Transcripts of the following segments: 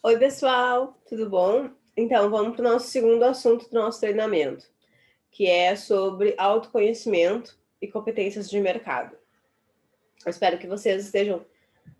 Oi, pessoal, tudo bom? Então, vamos para o nosso segundo assunto do nosso treinamento, que é sobre autoconhecimento e competências de mercado. Eu espero que vocês estejam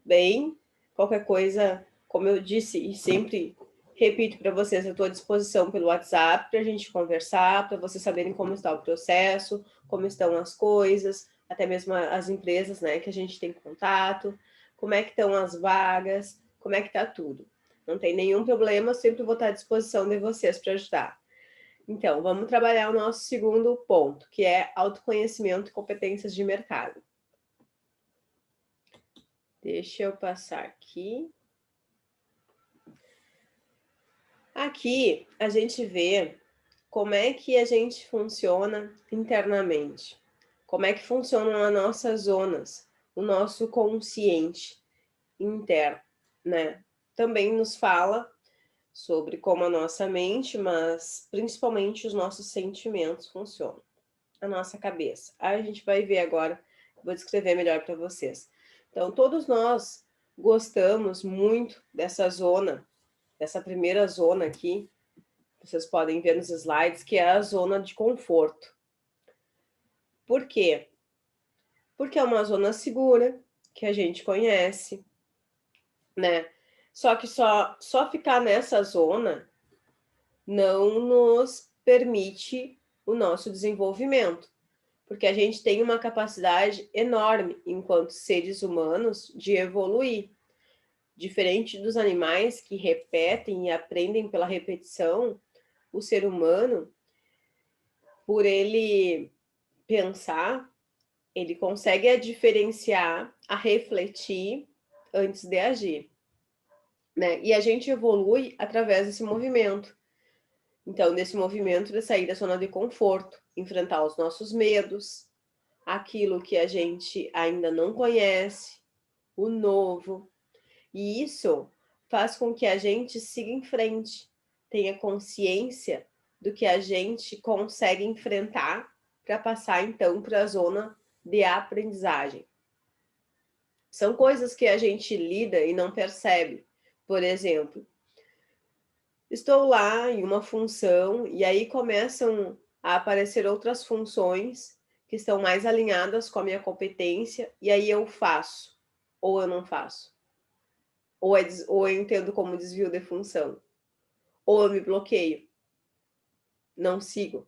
bem. Qualquer coisa, como eu disse e sempre repito para vocês, eu estou à disposição pelo WhatsApp para a gente conversar, para vocês saberem como está o processo, como estão as coisas, até mesmo as empresas, né, que a gente tem contato, como é que estão as vagas, como é que está tudo. Não tem nenhum problema, sempre vou estar à disposição de vocês para ajudar. Então, vamos trabalhar o nosso segundo ponto, que é autoconhecimento e competências de mercado. Deixa eu passar aqui. Aqui a gente vê como é que a gente funciona internamente, como é que funcionam as nossas zonas, o nosso consciente interno, né? Também nos fala sobre como a nossa mente, mas principalmente os nossos sentimentos funcionam, a nossa cabeça. Aí a gente vai ver agora, vou descrever melhor para vocês. Então, todos nós gostamos muito dessa zona, dessa primeira zona aqui, vocês podem ver nos slides, que é a zona de conforto. Por quê? Porque é uma zona segura, que a gente conhece, né? Só que só ficar nessa zona não nos permite o nosso desenvolvimento, porque a gente tem uma capacidade enorme, enquanto seres humanos, de evoluir. Diferente dos animais que repetem e aprendem pela repetição, o ser humano, por ele pensar, ele consegue a diferenciar, a refletir antes de agir, né? E a gente evolui através desse movimento. Então, desse movimento de sair da zona de conforto, enfrentar os nossos medos, aquilo que a gente ainda não conhece, o novo. E isso faz com que a gente siga em frente, tenha consciência do que a gente consegue enfrentar para passar, então, para a zona de aprendizagem. São coisas que a gente lida e não percebe. Por exemplo, estou lá em uma função e aí começam a aparecer outras funções que estão mais alinhadas com a minha competência e aí eu faço, ou eu não faço. Ou eu entendo como desvio de função. Ou eu me bloqueio. Não sigo.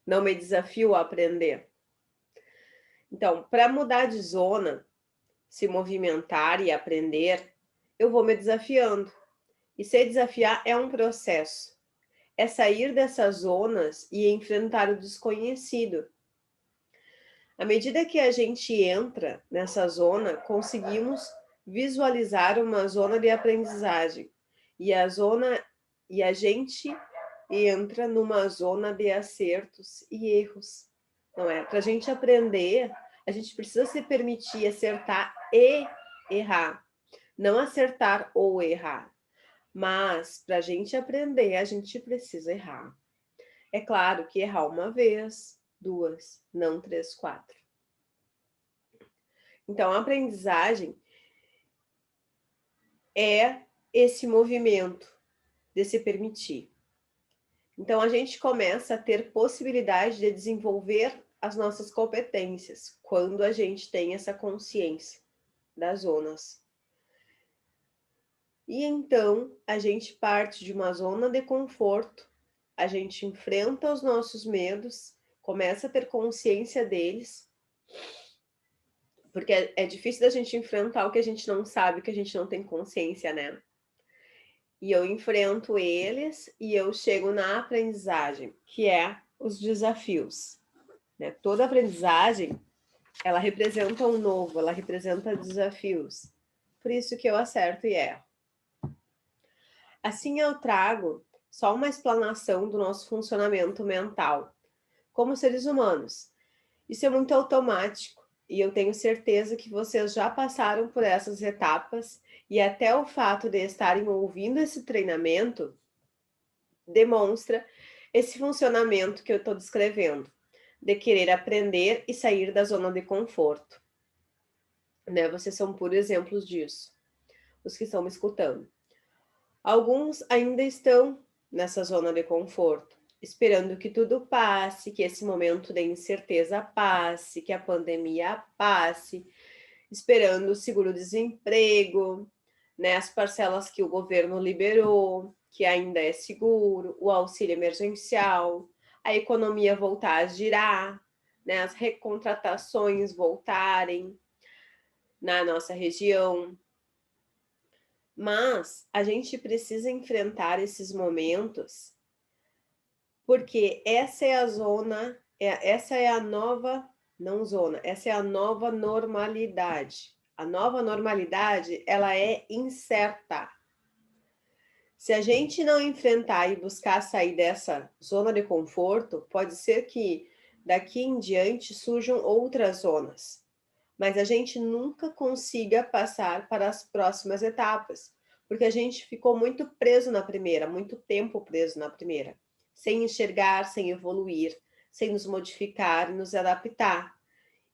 Não me desafio a aprender. Então, para mudar de zona, se movimentar e aprender, eu vou me desafiando. E se desafiar é um processo. É sair dessas zonas e enfrentar o desconhecido. À medida que a gente entra nessa zona, conseguimos visualizar uma zona de aprendizagem. E a gente entra numa zona de acertos e erros. Não é? Para a gente aprender, a gente precisa se permitir acertar e errar. Não acertar ou errar. Mas, para a gente aprender, a gente precisa errar. É claro que errar uma vez, duas, não três, quatro. Então, a aprendizagem é esse movimento de se permitir. Então, a gente começa a ter possibilidade de desenvolver as nossas competências quando a gente tem essa consciência das zonas. E então, a gente parte de uma zona de conforto, a gente enfrenta os nossos medos, começa a ter consciência deles, porque é difícil da gente enfrentar o que a gente não sabe, que a gente não tem consciência, né? E eu enfrento eles e eu chego na aprendizagem, que é os desafios, né? Toda aprendizagem, ela representa um novo, ela representa desafios. Por isso que eu acerto e erro. Assim eu trago só uma explanação do nosso funcionamento mental, como seres humanos. Isso é muito automático e eu tenho certeza que vocês já passaram por essas etapas e até o fato de estarem ouvindo esse treinamento demonstra esse funcionamento que eu estou descrevendo, de querer aprender e sair da zona de conforto. né? Vocês são puros exemplos disso, os que estão me escutando. Alguns ainda estão nessa zona de conforto, esperando que tudo passe, que esse momento de incerteza passe, que a pandemia passe, esperando o seguro-desemprego, né, as parcelas que o governo liberou, que ainda é seguro, o auxílio emergencial, a economia voltar a girar, né, as recontratações voltarem na nossa região. Mas a gente precisa enfrentar esses momentos, porque essa é a zona, essa é a nova, não zona, essa é a nova normalidade. A nova normalidade, ela é incerta. Se a gente não enfrentar e buscar sair dessa zona de conforto, pode ser que daqui em diante surjam outras zonas, mas a gente nunca consiga passar para as próximas etapas, porque a gente ficou muito preso na primeira, muito tempo preso na primeira, sem enxergar, sem evoluir, sem nos modificar e nos adaptar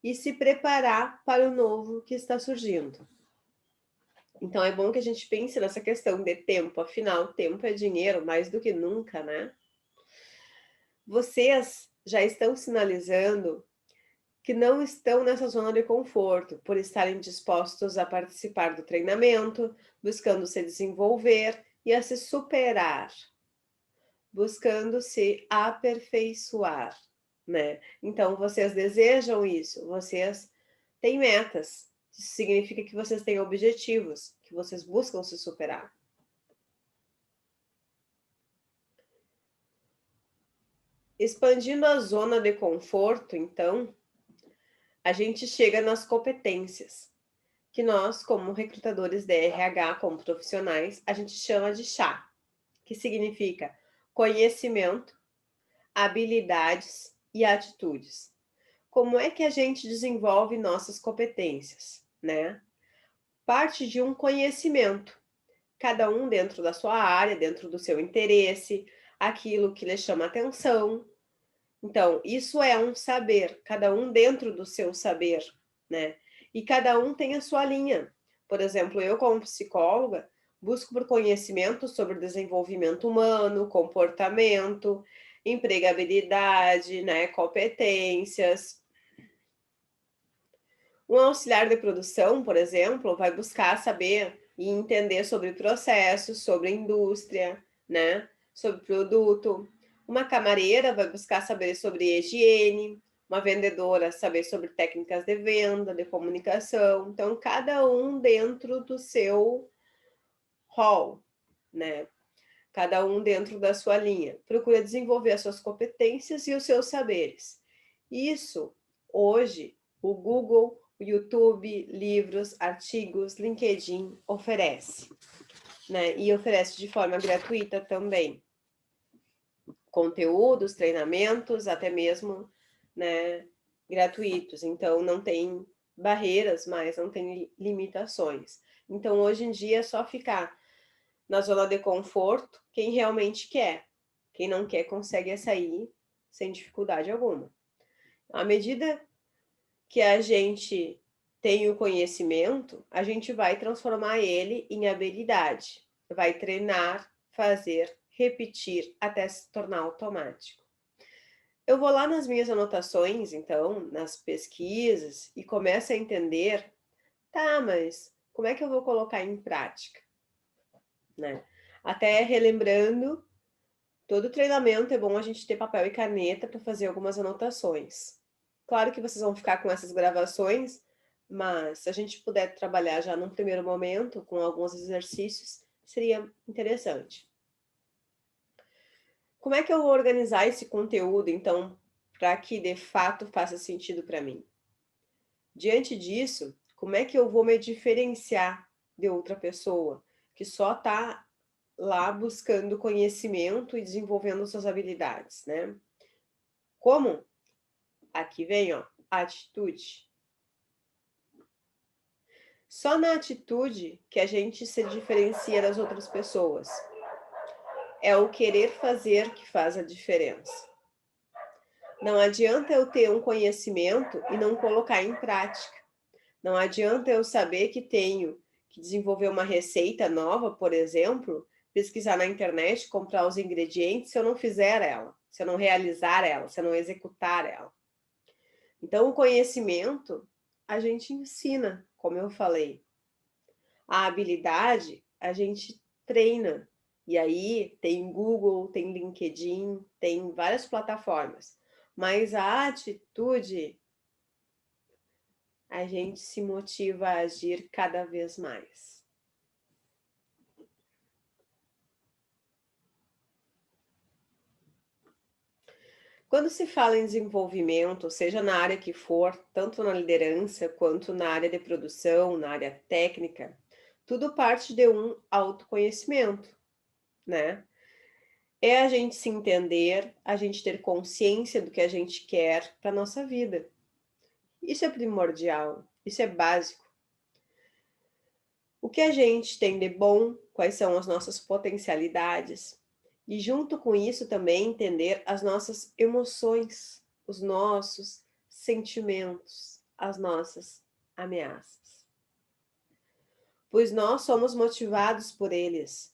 e se preparar para o novo que está surgindo. Então é bom que a gente pense nessa questão de tempo, afinal, tempo é dinheiro mais do que nunca, né? Vocês já estão sinalizando que não estão nessa zona de conforto, por estarem dispostos a participar do treinamento, buscando se desenvolver e a se superar, buscando se aperfeiçoar, né? Então, vocês desejam isso, vocês têm metas, isso significa que vocês têm objetivos, que vocês buscam se superar. Expandindo a zona de conforto, então, a gente chega nas competências, que nós, como recrutadores de RH, como profissionais, a gente chama de chá, que significa conhecimento, habilidades e atitudes. Como é que a gente desenvolve nossas competências, né? Parte de um conhecimento, cada um dentro da sua área, dentro do seu interesse, aquilo que lhe chama atenção. Então, isso é um saber, cada um dentro do seu saber, né? E cada um tem a sua linha. Por exemplo, eu, como psicóloga, busco por conhecimento sobre desenvolvimento humano, comportamento, empregabilidade, né, competências. Um auxiliar de produção, por exemplo, vai buscar saber e entender sobre processos, sobre indústria, né, sobre produto. Uma camareira vai buscar saber sobre higiene, uma vendedora saber sobre técnicas de venda, de comunicação. Então, cada um dentro do seu rol, né? Cada um dentro da sua linha. Procura desenvolver as suas competências e os seus saberes. Isso, hoje, o Google, o YouTube, livros, artigos, LinkedIn oferece, né? E oferece de forma gratuita também. Conteúdos, treinamentos, até mesmo, né, gratuitos. Então, não tem barreiras, mas não tem limitações. Então, hoje em dia, é só ficar na zona de conforto quem realmente quer. Quem não quer consegue sair sem dificuldade alguma. À medida que a gente tem o conhecimento, a gente vai transformar ele em habilidade. Vai treinar, fazer, repetir até se tornar automático. Eu vou lá nas minhas anotações, então, nas pesquisas, e começo a entender, tá, mas como é que eu vou colocar em prática? Né? Até relembrando, todo treinamento é bom a gente ter papel e caneta para fazer algumas anotações. Claro que vocês vão ficar com essas gravações, mas se a gente puder trabalhar já num primeiro momento com alguns exercícios, seria interessante. Como é que eu vou organizar esse conteúdo, então, para que de fato faça sentido para mim? Diante disso, como é que eu vou me diferenciar de outra pessoa que só está lá buscando conhecimento e desenvolvendo suas habilidades, né? Como? Aqui vem, ó, atitude. Só na atitude que a gente se diferencia das outras pessoas. É o querer fazer que faz a diferença. Não adianta eu ter um conhecimento e não colocar em prática. Não adianta eu saber que tenho que desenvolver uma receita nova, por exemplo, pesquisar na internet, comprar os ingredientes, se eu não fizer ela, se eu não realizar ela, se eu não executar ela. Então, o conhecimento a gente ensina, como eu falei. A habilidade a gente treina. E aí tem Google, tem LinkedIn, tem várias plataformas. Mas a atitude, a gente se motiva a agir cada vez mais. Quando se fala em desenvolvimento, seja na área que for, tanto na liderança quanto na área de produção, na área técnica, tudo parte de um autoconhecimento, né? É a gente se entender, a gente ter consciência do que a gente quer para a nossa vida. Isso é primordial, isso é básico. O que a gente tem de bom, quais são as nossas potencialidades, e junto com isso também entender as nossas emoções, os nossos sentimentos, as nossas ameaças. Pois nós somos motivados por eles.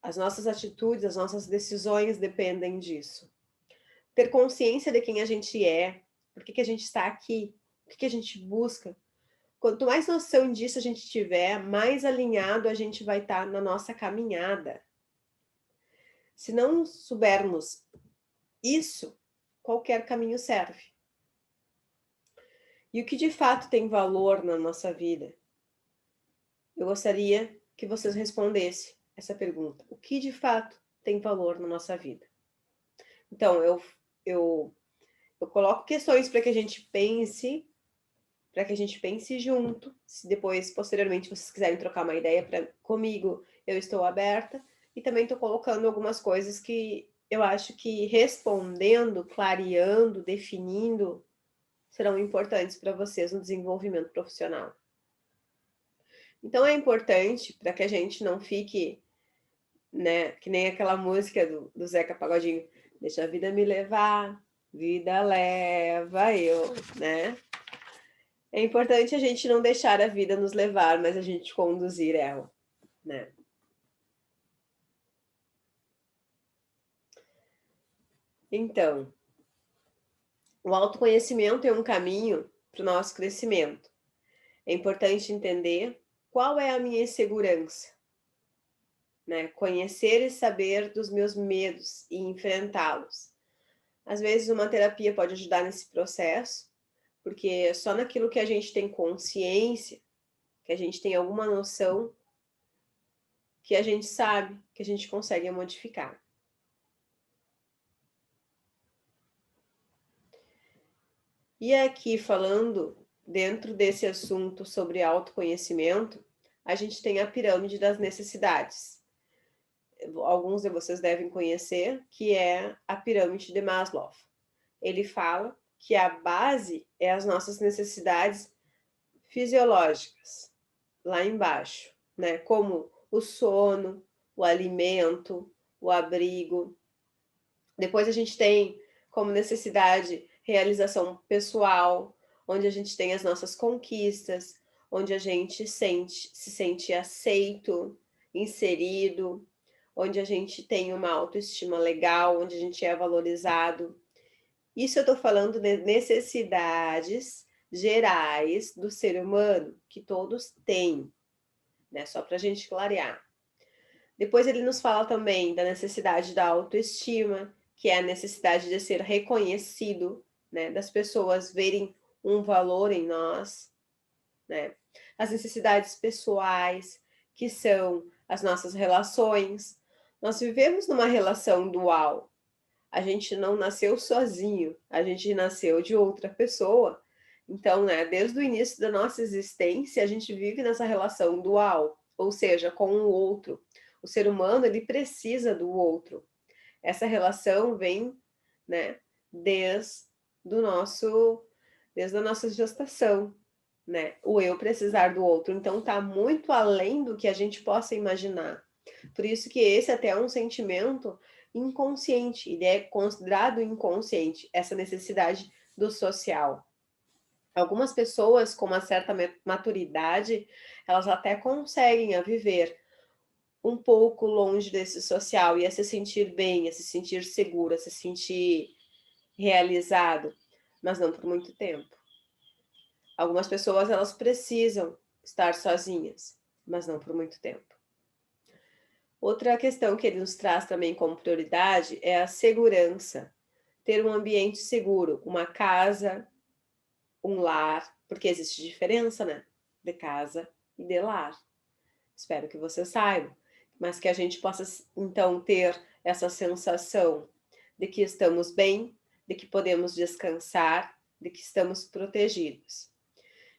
As nossas atitudes, as nossas decisões dependem disso. Ter consciência de quem a gente é, por que a gente está aqui, o que a gente busca. Quanto mais noção disso a gente tiver, mais alinhado a gente vai estar na nossa caminhada. Se não soubermos isso, qualquer caminho serve. E o que de fato tem valor na nossa vida? Eu gostaria que vocês respondessem essa pergunta. O que de fato tem valor na nossa vida? Então, eu coloco questões para que a gente pense, junto. Se depois, posteriormente, vocês quiserem trocar uma ideia comigo, eu estou aberta. E também estou colocando algumas coisas que eu acho que respondendo, clareando, definindo, serão importantes para vocês no desenvolvimento profissional. Então é importante para que a gente não fique, né, que nem aquela música do Zeca Pagodinho, deixa a vida me levar, vida leva eu, né? É importante a gente não deixar a vida nos levar, mas a gente conduzir ela, né? Então, o autoconhecimento é um caminho para o nosso crescimento. É importante entender qual é a minha insegurança, né? Conhecer e saber dos meus medos e enfrentá-los. Às vezes uma terapia pode ajudar nesse processo, porque só naquilo que a gente tem consciência, que a gente tem alguma noção, que a gente sabe, que a gente consegue modificar. E aqui falando, dentro desse assunto sobre autoconhecimento, a gente tem a pirâmide das necessidades. Alguns de vocês devem conhecer, que é a pirâmide de Maslow. Ele fala que a base é as nossas necessidades fisiológicas, lá embaixo, né? Como o sono, o alimento, o abrigo. Depois a gente tem como necessidade realização pessoal, onde a gente tem as nossas conquistas, onde a gente se sente aceito, inserido, onde a gente tem uma autoestima legal, onde a gente é valorizado. Isso eu estou falando de necessidades gerais do ser humano, que todos têm, né? Só para a gente clarear. Depois ele nos fala também da necessidade da autoestima, que é a necessidade de ser reconhecido, né? Das pessoas verem um valor em nós, né? As necessidades pessoais, que são as nossas relações. Nós vivemos numa relação dual. A gente não nasceu sozinho, a gente nasceu de outra pessoa. Então, né, desde o início da nossa existência, a gente vive nessa relação dual, ou seja, com o outro. O ser humano, ele precisa do outro. Essa relação vem, né, desde a nossa gestação, né? O eu precisar do outro. Então, tá muito além do que a gente possa imaginar. Por isso que esse até é um sentimento inconsciente, ele é considerado inconsciente, essa necessidade do social. Algumas pessoas com uma certa maturidade, elas até conseguem a viver um pouco longe desse social e a se sentir bem, a se sentir seguro, a se sentir realizado, mas não por muito tempo. Algumas pessoas, elas precisam estar sozinhas, mas não por muito tempo. Outra questão que ele nos traz também como prioridade é a segurança. Ter um ambiente seguro, uma casa, um lar, porque existe diferença, né? De casa e de lar. Espero que você saiba, mas que a gente possa, então, ter essa sensação de que estamos bem, de que podemos descansar, de que estamos protegidos.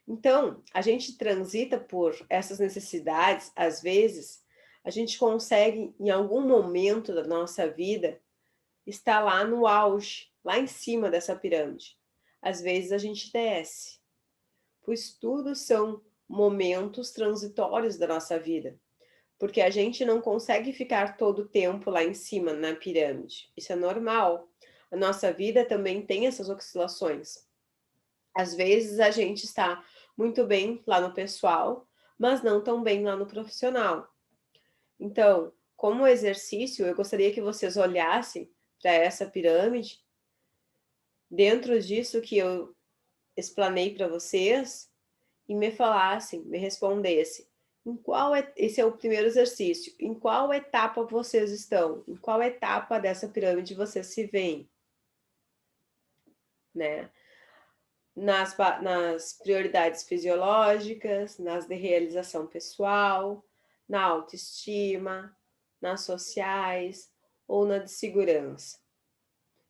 Então, a gente transita por essas necessidades, às vezes, a gente consegue, em algum momento da nossa vida, estar lá no auge, lá em cima dessa pirâmide. Às vezes a gente desce, pois tudo são momentos transitórios da nossa vida, porque a gente não consegue ficar todo o tempo lá em cima na pirâmide. Isso é normal. A nossa vida também tem essas oscilações. Às vezes a gente está muito bem lá no pessoal, mas não tão bem lá no profissional. Então, como exercício, eu gostaria que vocês olhassem para essa pirâmide, dentro disso que eu explanei para vocês, e me falassem, me respondessem, esse é o primeiro exercício, em qual etapa vocês estão? Em qual etapa dessa pirâmide vocês se veem? Né? Nas prioridades fisiológicas, nas de realização pessoal, na autoestima, nas sociais ou na de segurança.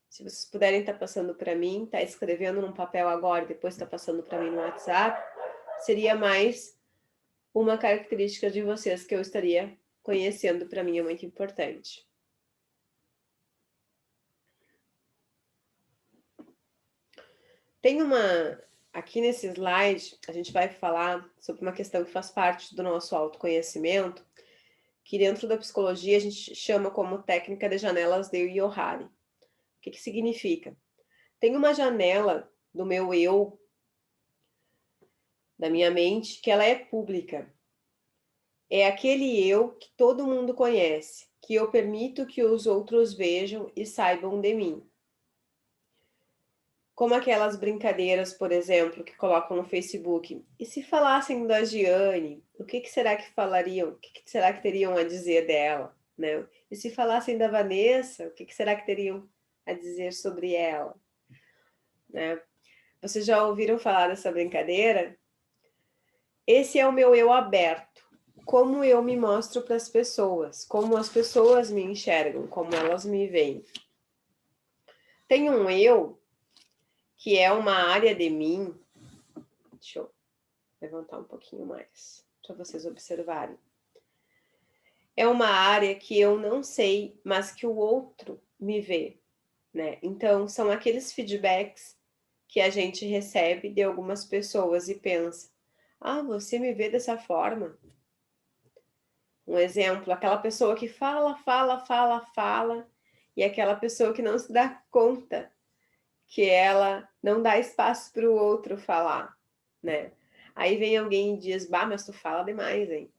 Se vocês puderem estar passando para mim, estar escrevendo num papel agora e depois estar passando para mim no WhatsApp, seria mais uma característica de vocês que eu estaria conhecendo, para mim é muito importante. Tem aqui nesse slide, a gente vai falar sobre uma questão que faz parte do nosso autoconhecimento, que dentro da psicologia a gente chama como técnica de janelas de Johari. O que significa? Tem uma janela do meu eu, da minha mente, que ela é pública. É aquele eu que todo mundo conhece, que eu permito que os outros vejam e saibam de mim. Como aquelas brincadeiras, por exemplo, que colocam no Facebook. E se falassem da Giane, o que será que falariam? O que será que teriam a dizer dela? Né? E se falassem da Vanessa, o que será que teriam a dizer sobre ela? Né? Vocês já ouviram falar dessa brincadeira? Esse é o meu eu aberto. Como eu me mostro para as pessoas, como as pessoas me enxergam, como elas me veem. Tem um eu que é uma área de mim. Deixa eu levantar um pouquinho mais para vocês observarem. É uma área que eu não sei, mas que o outro me vê, né? Então, são aqueles feedbacks que a gente recebe de algumas pessoas e pensa: ah, você me vê dessa forma? Um exemplo, aquela pessoa que fala, e aquela pessoa que não se dá conta que ela não dá espaço para o outro falar, né? Aí vem alguém e diz: bah, mas tu fala demais, hein?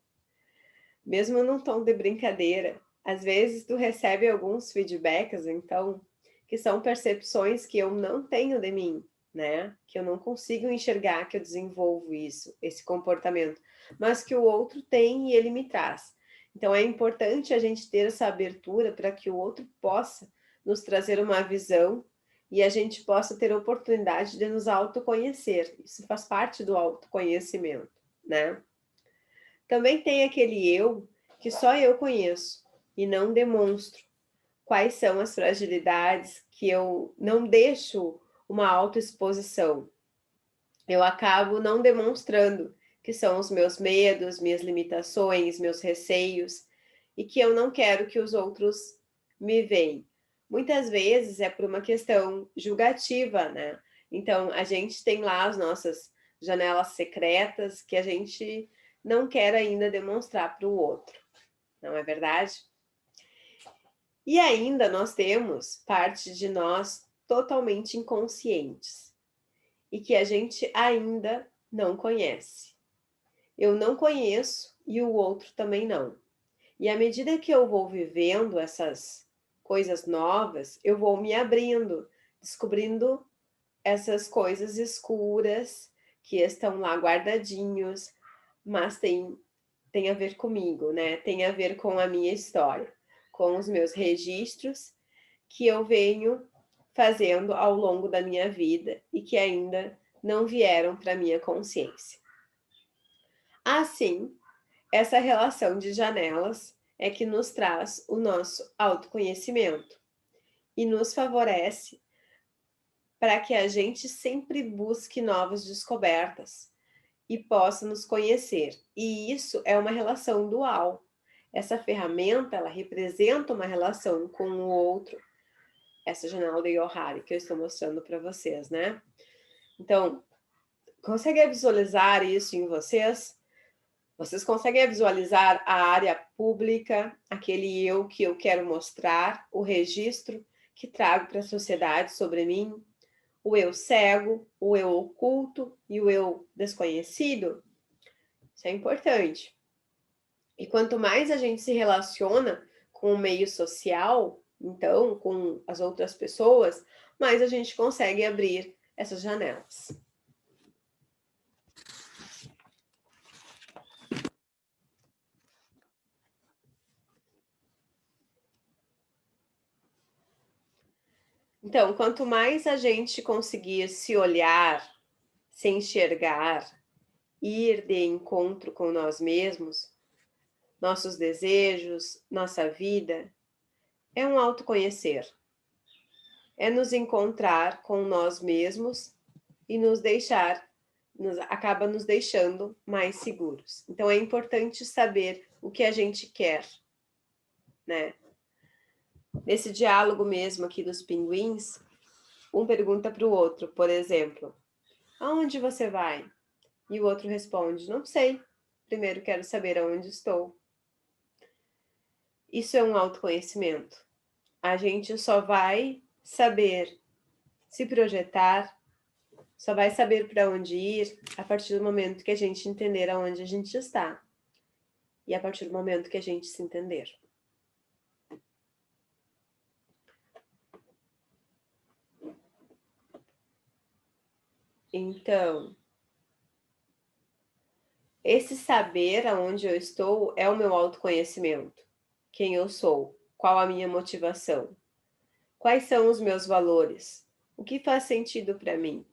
Mesmo num tom de brincadeira, às vezes tu recebe alguns feedbacks, então, que são percepções que eu não tenho de mim, né? Que eu não consigo enxergar que eu desenvolvo isso, esse comportamento, mas que o outro tem e ele me traz. Então é importante a gente ter essa abertura para que o outro possa nos trazer uma visão e a gente possa ter a oportunidade de nos autoconhecer. Isso faz parte do autoconhecimento, né? Também tem aquele eu que só eu conheço e não demonstro. Quais são as fragilidades que eu não deixo uma autoexposição? Eu acabo não demonstrando, que são os meus medos, minhas limitações, meus receios, e que eu não quero que os outros me vejam. Muitas vezes é por uma questão julgativa, né? Então, a gente tem lá as nossas janelas secretas que a gente não quer ainda demonstrar para o outro, não é verdade? E ainda nós temos parte de nós totalmente inconscientes. e que a gente ainda não conhece. Eu não conheço e o outro também não. E à medida que eu vou vivendo essas coisas novas, eu vou me abrindo, descobrindo essas coisas escuras que estão lá guardadinhos, mas tem a ver comigo, né? Tem a ver com a minha história, com os meus registros que eu venho fazendo ao longo da minha vida e que ainda não vieram para minha consciência. Assim, essa relação de janelas é que nos traz o nosso autoconhecimento e nos favorece para que a gente sempre busque novas descobertas e possa nos conhecer. E isso é uma relação dual. Essa ferramenta, ela representa uma relação com o outro, essa janela do Yohari que eu estou mostrando para vocês, né? Então, consegue visualizar isso em vocês? Vocês conseguem visualizar a área pública, aquele eu que eu quero mostrar, o registro que trago para a sociedade sobre mim, o eu cego, o eu oculto e o eu desconhecido? Isso é importante. E quanto mais a gente se relaciona com o meio social, então, com as outras pessoas, mais a gente consegue abrir essas janelas. Então, quanto mais a gente conseguir se olhar, se enxergar, ir de encontro com nós mesmos, nossos desejos, nossa vida, é um autoconhecer. É nos encontrar com nós mesmos e acaba nos deixando mais seguros. Então é importante saber o que a gente quer, né? Nesse diálogo mesmo aqui dos pinguins, um pergunta para o outro, por exemplo, aonde você vai? E o outro responde, não sei, primeiro quero saber aonde estou. Isso é um autoconhecimento. A gente só vai saber se projetar, só vai saber para onde ir a partir do momento que a gente entender aonde a gente está. E a partir do momento que a gente se entender. Então, esse saber aonde eu estou é o meu autoconhecimento. Quem eu sou? Qual a minha motivação? Quais são os meus valores? O que faz sentido para mim?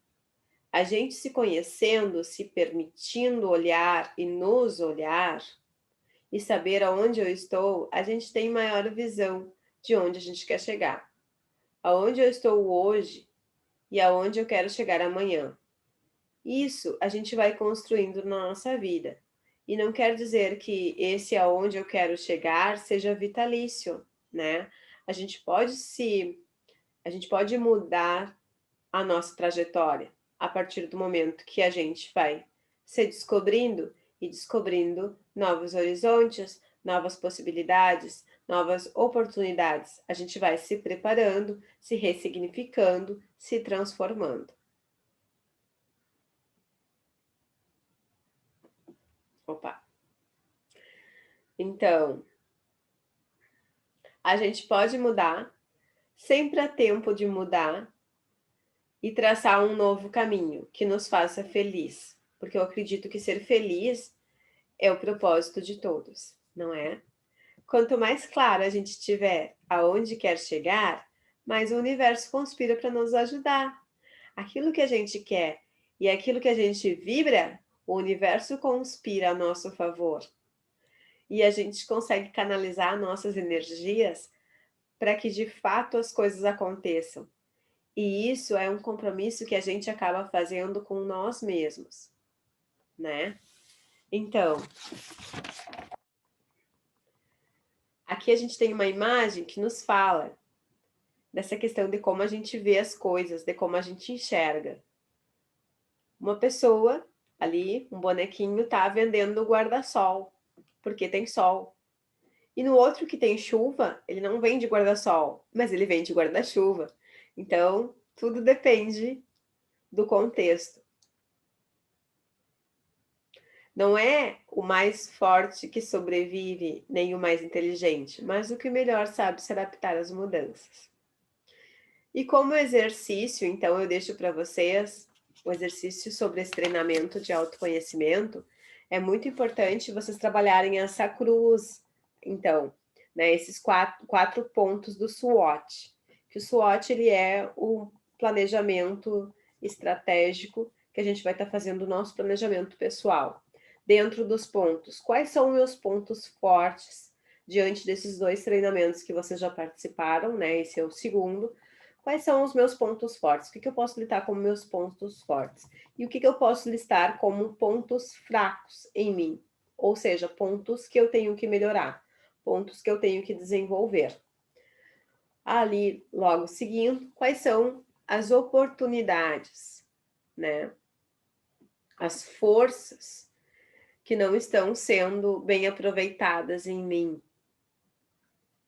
A gente se conhecendo, se permitindo olhar e nos olhar e saber aonde eu estou, a gente tem maior visão de onde a gente quer chegar. Aonde eu estou hoje e aonde eu quero chegar amanhã. Isso a gente vai construindo na nossa vida. E não quer dizer que esse aonde eu quero chegar seja vitalício, né? A gente pode mudar a nossa trajetória a partir do momento que a gente vai se descobrindo e descobrindo novos horizontes, novas possibilidades, novas oportunidades. A gente vai se preparando, se ressignificando, se transformando. Opa! Então, a gente pode mudar, sempre há tempo de mudar e traçar um novo caminho que nos faça feliz, porque eu acredito que ser feliz é o propósito de todos, não é? Quanto mais claro a gente tiver aonde quer chegar, mais o universo conspira para nos ajudar. Aquilo que a gente quer e aquilo que a gente vibra, o universo conspira a nosso favor. E a gente consegue canalizar nossas energias para que de fato as coisas aconteçam. E isso é um compromisso que a gente acaba fazendo com nós mesmos, né? Então, aqui a gente tem uma imagem que nos fala dessa questão de como a gente vê as coisas, de como a gente enxerga. Uma pessoa ali, um bonequinho, tá vendendo guarda-sol, porque tem sol. E no outro que tem chuva, ele não vende guarda-sol, mas ele vende guarda-chuva. Então, tudo depende do contexto. Não é o mais forte que sobrevive, nem o mais inteligente, mas o que melhor sabe se adaptar às mudanças. E como exercício, então, eu deixo para vocês o exercício sobre esse treinamento de autoconhecimento. É muito importante vocês trabalharem essa cruz, então, né, esses quatro pontos do SWOT. Que o SWOT, ele é o planejamento estratégico que a gente vai estar fazendo o nosso planejamento pessoal. Dentro dos pontos, quais são meus pontos fortes diante desses 2 treinamentos que vocês já participaram, né? Esse é o segundo. Quais são os meus pontos fortes? O que eu posso listar como meus pontos fortes? E o que eu posso listar como pontos fracos em mim? Ou seja, pontos que eu tenho que melhorar, pontos que eu tenho que desenvolver. Ali, logo seguindo, quais são as oportunidades, né? As forças que não estão sendo bem aproveitadas em mim.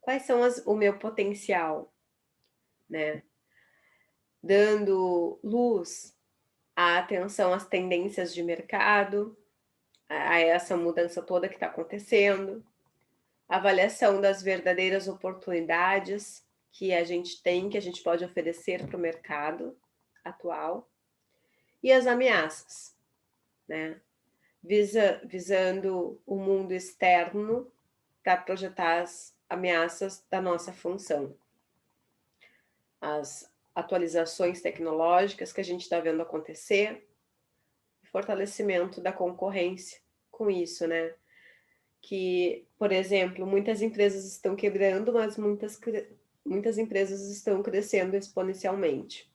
Quais são o meu potencial, né? Dando luz à atenção às tendências de mercado, a essa mudança toda que está acontecendo, avaliação das verdadeiras oportunidades que a gente tem, que a gente pode oferecer para o mercado atual, e as ameaças, né? Visando o mundo externo para projetar as ameaças da nossa função. As atualizações tecnológicas que a gente está vendo acontecer, fortalecimento da concorrência com isso, né? Que, por exemplo, muitas empresas estão quebrando, mas muitas empresas estão crescendo exponencialmente.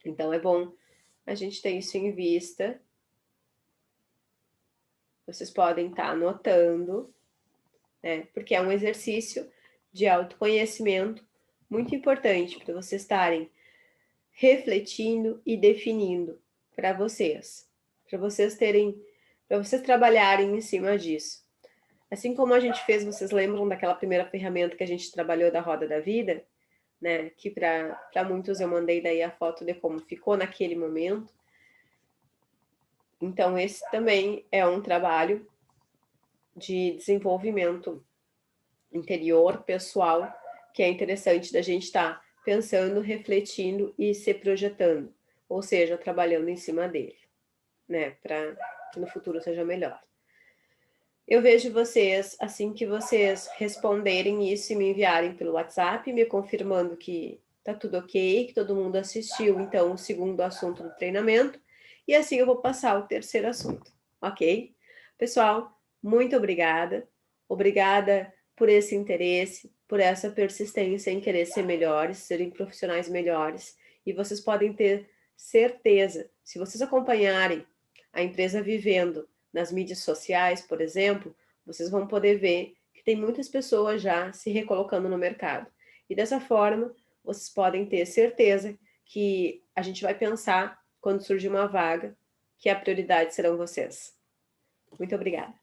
Então, é bom a gente ter isso em vista. Vocês podem estar anotando, né? Porque é um exercício de autoconhecimento muito importante para vocês estarem refletindo e definindo para vocês trabalharem em cima disso. Assim como a gente fez, vocês lembram daquela primeira ferramenta que a gente trabalhou da roda da vida, né? Que para muitos eu mandei daí a foto de como ficou naquele momento. Então, esse também é um trabalho de desenvolvimento interior, pessoal, que é interessante da gente estar pensando, refletindo e se projetando, ou seja, trabalhando em cima dele, né, para que no futuro seja melhor. Eu vejo vocês, assim que vocês responderem isso e me enviarem pelo WhatsApp, me confirmando que tá tudo ok, que todo mundo assistiu, então, o segundo assunto do treinamento, e assim eu vou passar o terceiro assunto, ok? Pessoal, muito obrigada. Obrigada por esse interesse, por essa persistência em querer ser melhores, serem profissionais melhores. E vocês podem ter certeza, se vocês acompanharem a empresa vivendo nas mídias sociais, por exemplo, vocês vão poder ver que tem muitas pessoas já se recolocando no mercado. E dessa forma, vocês podem ter certeza que a gente vai pensar, quando surgir uma vaga, que a prioridade serão vocês. Muito obrigada.